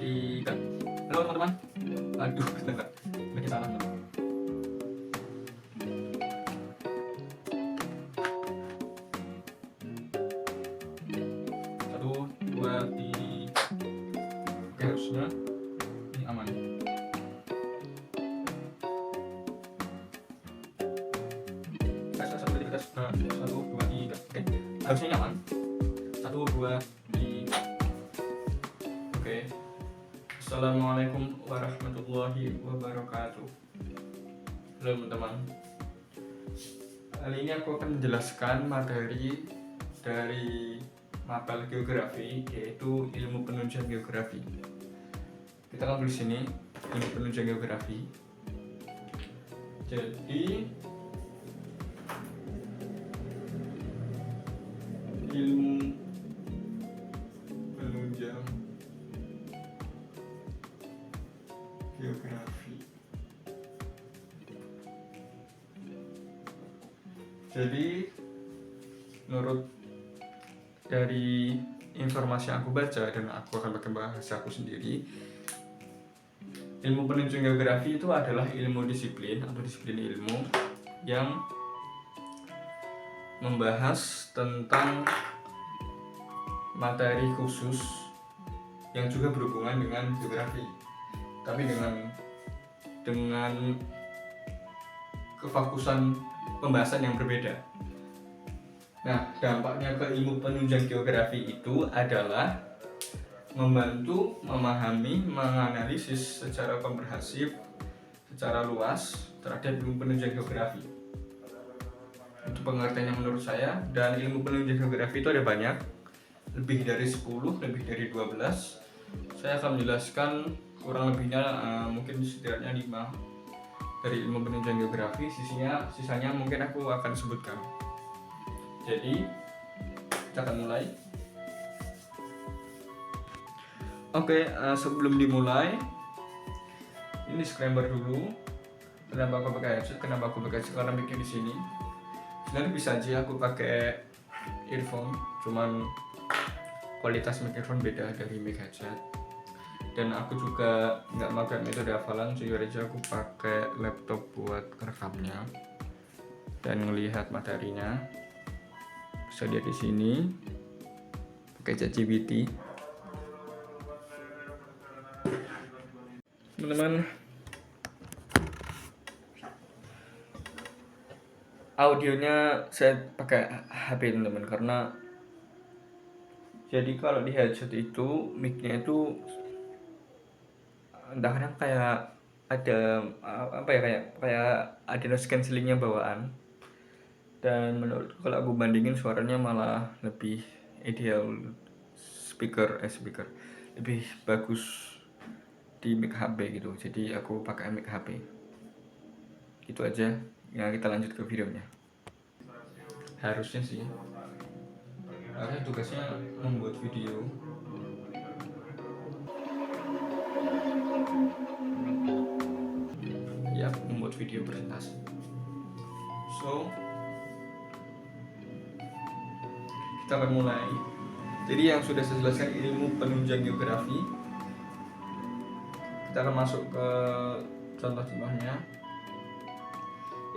3. Halo teman-teman. Aduh, bentar. Lagi salah. Satu, dua, tiga. Oke, harusnya ini aman. Satu, dua, tiga. Oke, harusnya ini aman. Satu, dua, tiga. Oke. Assalamualaikum warahmatullahi wabarakatuh. Halo teman-teman. Kali ini aku akan menjelaskan materi dari mapel geografi, yaitu ilmu penunjang geografi. Kita akan tulis sini ilmu penunjang geografi. Jadi ilmu penunjang geografi. Jadi menurut dari informasi yang aku baca, dan aku akan pakai bahasa aku sendiri, ilmu penunjang geografi itu adalah ilmu disiplin atau disiplin ilmu yang membahas tentang materi khusus yang juga berhubungan dengan geografi, tapi dengan kefokusan pembahasan yang berbeda. Nah, dampaknya ke ilmu penunjang geografi itu adalah membantu memahami, menganalisis secara komprehensif, secara luas terhadap ilmu penunjang geografi. Itu pengertiannya menurut saya. Dan ilmu penunjang geografi itu ada banyak, lebih dari 10, lebih dari 12. Saya akan menjelaskan kurang lebihnya, mungkin setidaknya 5 dari ilmu penunjang geografi. Sisanya mungkin aku akan sebutkan. Jadi kita akan mulai. Oke, sebelum dimulai, ini disclaimer dulu. Kenapa aku pakai headset? Karena mic-nya di sini. Sebenarnya bisa aja aku pakai earphone, cuman kualitas microphone beda dari mic headset. Dan aku juga nggak pakai metode hafalan, jujur aja aku pakai laptop buat rekamnya dan melihat materinya. Bisa lihat di sini pakai ChatGPT. Teman-teman, audionya saya pakai HP teman-teman, karena jadi kalau di headset itu mic-nya itu entah kadang kayak ada kayak ada noise cancellingnya bawaan. Dan menurutku kalau aku bandingin suaranya malah lebih ideal speaker lebih bagus di mic HP gitu. Jadi aku pakai mic HP. Itu aja. Ya, kita lanjut ke videonya. Harusnya sih, karena tugasnya membuat video. Ya, membuat video presentasi. So, kita akan mulai. Jadi yang sudah saya jelaskan ilmu penunjang geografi. Kita akan masuk ke contoh-contohnya.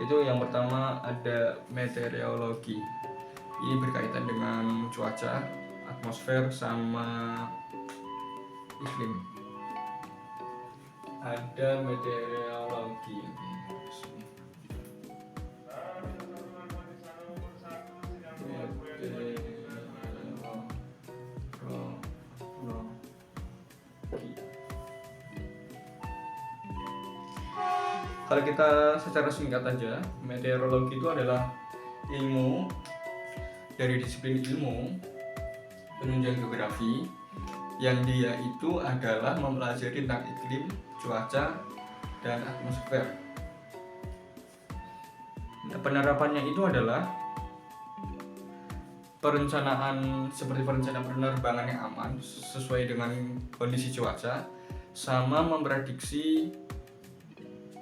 Itu yang pertama ada meteorologi. Ini berkaitan dengan cuaca, atmosfer, sama iklim. Ada meteorologi. Kalau kita secara singkat aja, meteorologi itu adalah ilmu dari disiplin ilmu penunjang geografi yang dia itu adalah mempelajari tentang iklim, cuaca, dan atmosfer. Nah, penerapannya itu adalah perencanaan seperti perencanaan penerbangan yang aman sesuai dengan kondisi cuaca, sama memprediksi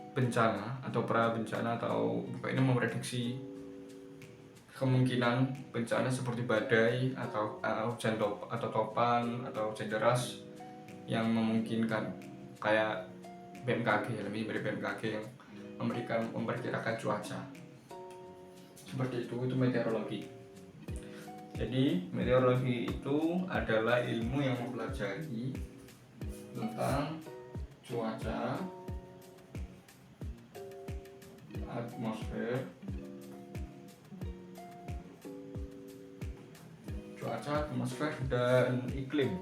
bencana atau pra bencana, atau pokoknya memprediksi kemungkinan bencana seperti badai atau hujan atau topan atau hujan deras yang memungkinkan, kayak BMKG, lebih dari BMKG yang memperkirakan cuaca. Seperti itu meteorologi. Jadi meteorologi itu adalah ilmu yang mempelajari tentang cuaca, atmosfer, dan iklim.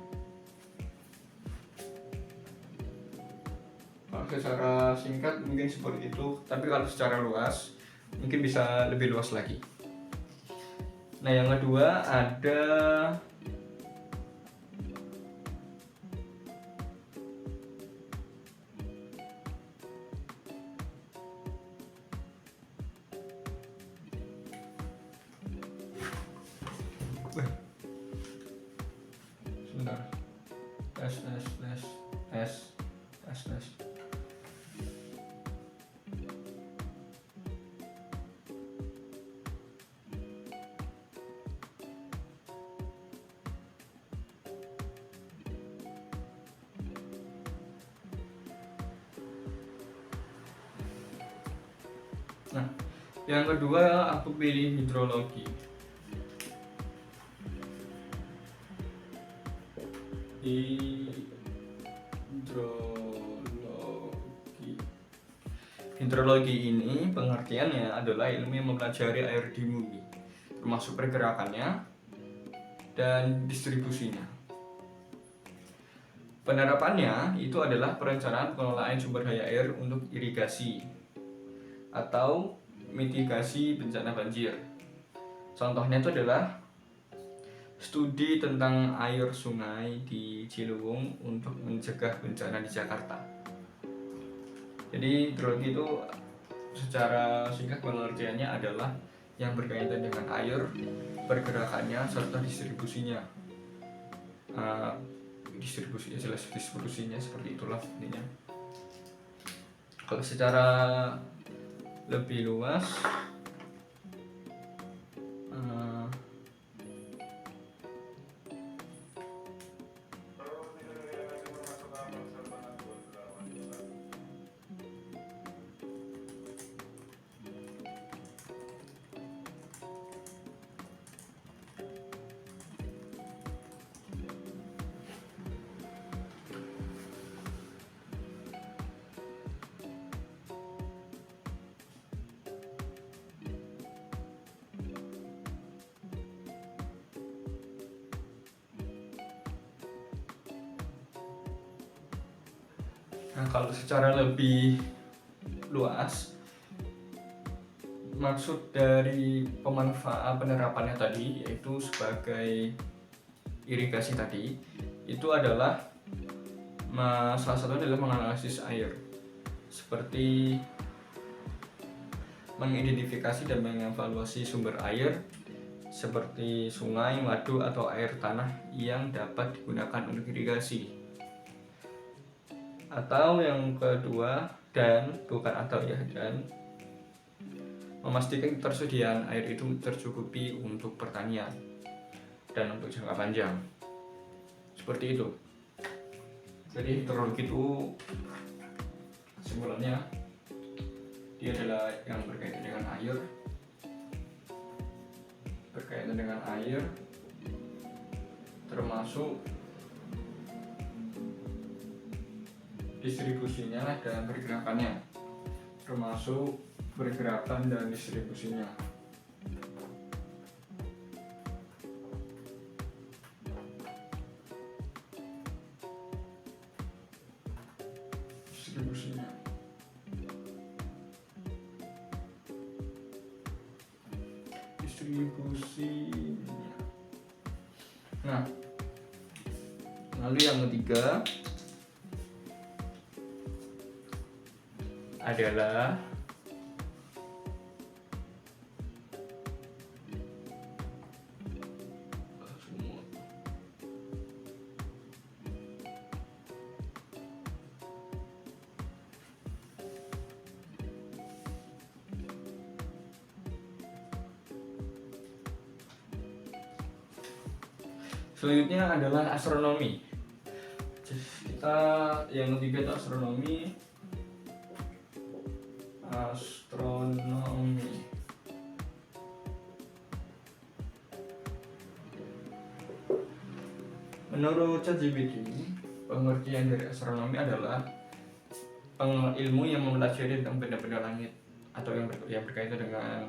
Kalau secara singkat mungkin seperti itu, tapi kalau secara luas mungkin bisa lebih luas lagi. Nah, yang kedua ada sebentar. Tes. Nah, yang kedua aku pilih hidrologi. Hidrologi ini pengertiannya adalah ilmu yang mempelajari air di bumi, termasuk pergerakannya dan distribusinya. Penerapannya itu adalah perencanaan pengelolaan sumber daya air untuk irigasi atau mitigasi bencana banjir. Contohnya itu adalah studi tentang air sungai di Ciliwung untuk mencegah bencana di Jakarta. Jadi hidrologi itu secara singkat pengertiannya adalah yang berkaitan dengan air, pergerakannya serta distribusinya. Distribusinya seperti itulah intinya. Kalau secara lebih luas kalau secara lebih luas, maksud dari penerapannya tadi yaitu sebagai irigasi tadi itu adalah salah satu adalah menganalisis air, seperti mengidentifikasi dan mengevaluasi sumber air seperti sungai, waduk atau air tanah yang dapat digunakan untuk irigasi. Atau yang kedua dan memastikan ketersediaan air itu tercukupi untuk pertanian dan untuk jangka panjang. Seperti itu. Jadi hidrologi itu simpulannya dia adalah yang berkaitan dengan air, termasuk distribusinya dan pergerakannya, termasuk pergerakan dan distribusinya. Distribusinya. Nah, lalu yang ketiga adalah selanjutnya adalah astronomi. kita yang ketiga itu astronomi. Menurut ChatGPT, pengertian dari astronomi adalah ilmu yang mempelajari tentang benda-benda langit atau yang berkaitan dengan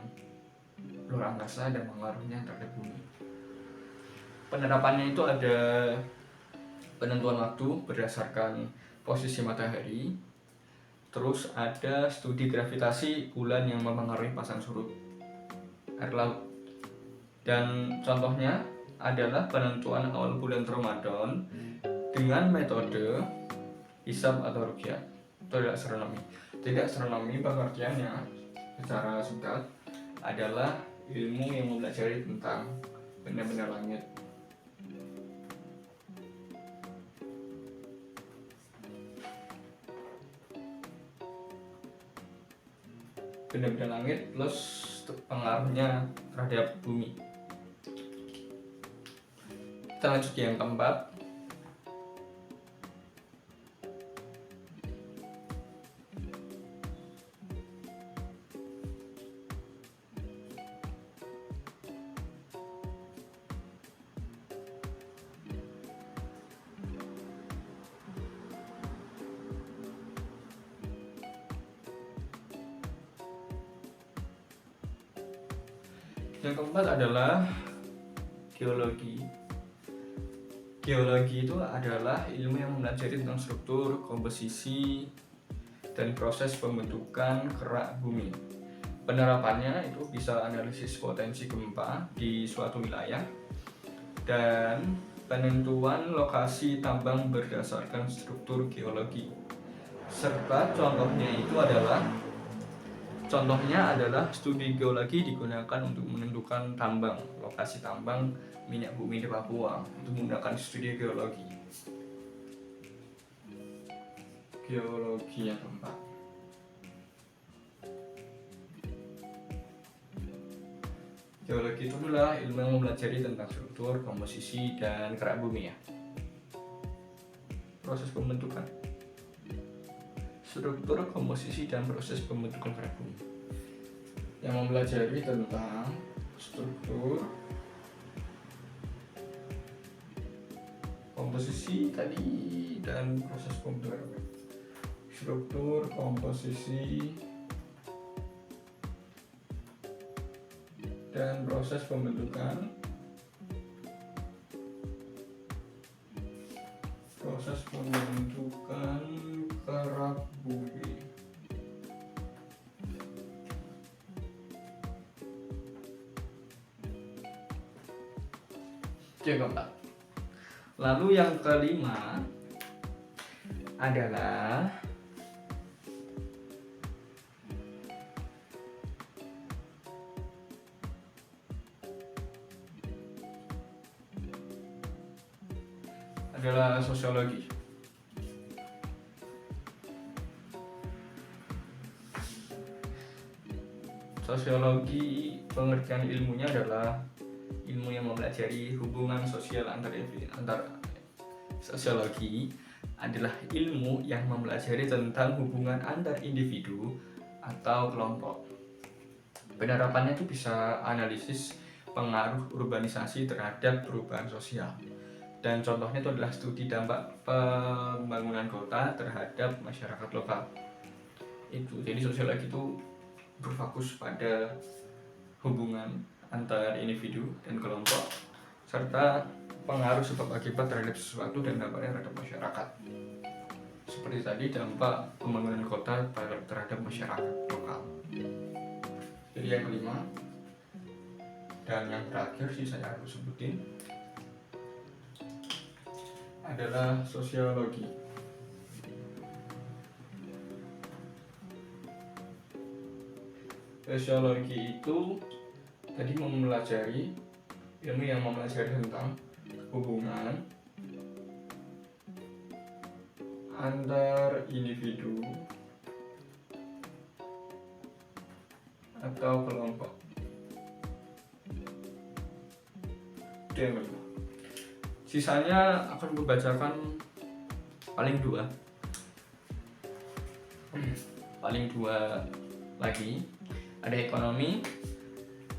luar angkasa dan pengaruhnya terhadap bumi. Penerapannya itu ada penentuan waktu berdasarkan posisi matahari, terus ada studi gravitasi bulan yang mempengaruhi pasang surut air laut, dan contohnya adalah penentuan awal bulan Ramadan dengan metode hisab atau ruqyah. Itu adalah astronomi. Jadi astronomi pengertiannya secara singkat adalah ilmu yang mempelajari tentang benda-benda langit. Benda-benda langit plus pengaruhnya terhadap bumi. Kita lanjut ke yang keempat. Yang keempat adalah geologi. Geologi itu adalah ilmu yang mempelajari tentang struktur, komposisi, dan proses pembentukan kerak bumi. Penerapannya itu bisa analisis potensi gempa di suatu wilayah dan penentuan lokasi tambang berdasarkan struktur geologi. Serta contohnya adalah studi geologi digunakan untuk menentukan lokasi tambang minyak bumi di Papua untuk menggunakan studi geologi. Geologi yang keempat. Geologi itu adalah ilmu yang mempelajari tentang struktur, komposisi, dan kerak bumi ya. Proses pembentukan. Struktur, komposisi, dan proses pembentukan kerak bumi. Yang mempelajari tentang struktur, komposisi tadi, dan proses pembentukan. Struktur, komposisi, dan proses pembentukan kerak bumi. Yang keempat. Lalu yang kelima adalah sosiologi. Sosiologi pengertian ilmunya adalah ilmu yang mempelajari hubungan sosial antar Sosiologi adalah ilmu yang mempelajari tentang hubungan antar individu atau kelompok. Penerapannya itu bisa analisis pengaruh urbanisasi terhadap perubahan sosial. Dan contohnya itu adalah studi dampak pembangunan kota terhadap masyarakat lokal. Jadi sosiologi itu berfokus pada hubungan antar individu dan kelompok serta pengaruh sebab akibat terhadap sesuatu dan dampaknya terhadap masyarakat. Seperti tadi dampak pembangunan kota terhadap masyarakat lokal. Jadi yang kelima dan yang terakhir sih saya harus sebutin adalah sosiologi. Sosiologi itu tadi mempelajari ilmu yang mempelajari tentang hubungan antar individu atau kelompok. Sisanya akan membacakan paling dua lagi. Ada ekonomi.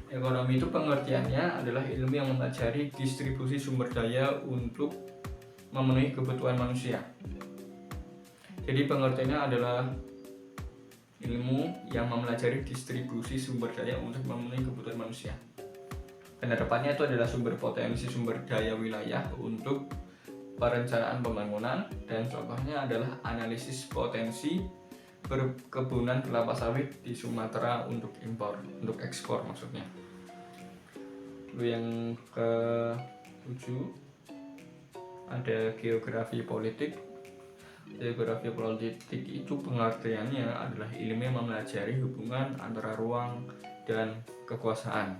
Ekonomi itu pengertiannya adalah ilmu yang mempelajari distribusi sumber daya untuk memenuhi kebutuhan manusia. Jadi pengertiannya adalah ilmu yang mempelajari distribusi sumber daya untuk memenuhi kebutuhan manusia. Penerapannya itu adalah sumber potensi sumber daya wilayah untuk perencanaan pembangunan, dan contohnya adalah analisis potensi perkebunan kelapa sawit di Sumatera untuk ekspor maksudnya. Lalu yang ke-7 ada geografi politik. Geografi politik itu pengertiannya adalah ilmu yang mempelajari hubungan antara ruang dan kekuasaan.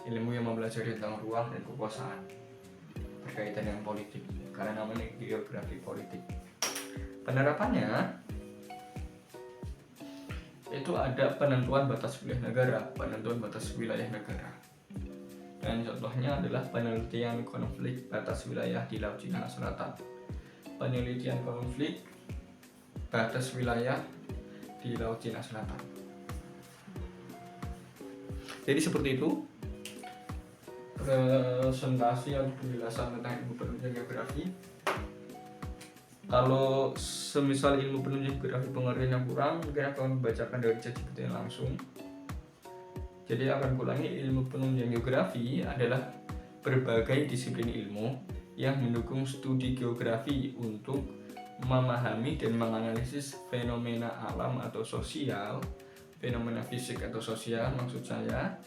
Ilmu yang mempelajari tentang ruang dan kekuasaan berkaitan dengan politik, karena namanya geografi politik. Penerapannya itu ada penentuan batas wilayah negara. Dan contohnya adalah penelitian konflik batas wilayah di Laut Cina Selatan. Penelitian konflik batas wilayah di Laut Cina Selatan. Jadi seperti itu presentasi atau penjelasan tentang ilmu penunjang geografi. Kalau semisal ilmu penunjang geografi pengertiannya kurang, mungkin akan membacakan dari ChatGPT langsung. Jadi akan kulangi, ilmu penunjang geografi adalah berbagai disiplin ilmu yang mendukung studi geografi untuk memahami dan menganalisis fenomena alam atau sosial, fenomena fisik atau sosial maksud saya,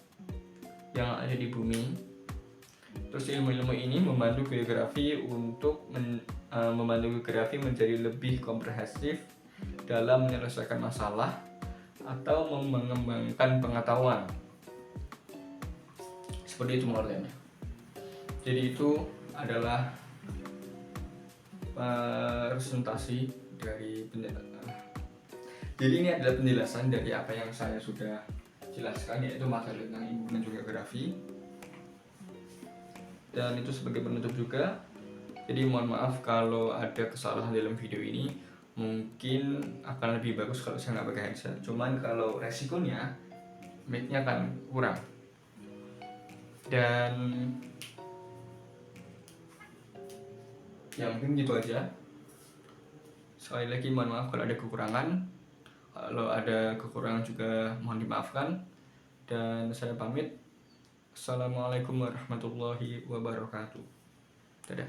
yang ada di bumi. Terus ilmu-ilmu ini membantu geografi untuk membantu geografi menjadi lebih komprehensif dalam menyelesaikan masalah atau mengembangkan pengetahuan. Seperti itu pengertiannya. Jadi itu adalah presentasi dari jadi ini adalah penjelasan dari apa yang saya sudah jelaskan, yaitu materi tentang ilmu penunjang geografi. Dan itu sebagai penutup juga. Jadi mohon maaf kalau ada kesalahan dalam video ini. Mungkin akan lebih bagus kalau saya nggak pakai headset. Cuman kalau resikonya mic-nya akan kurang. Dan ya mungkin gitu aja. Sekali lagi mohon maaf kalau ada kekurangan. Kalau ada kekurangan juga mohon dimaafkan. Dan saya pamit. Assalamualaikum warahmatullahi wabarakatuh. Dadah.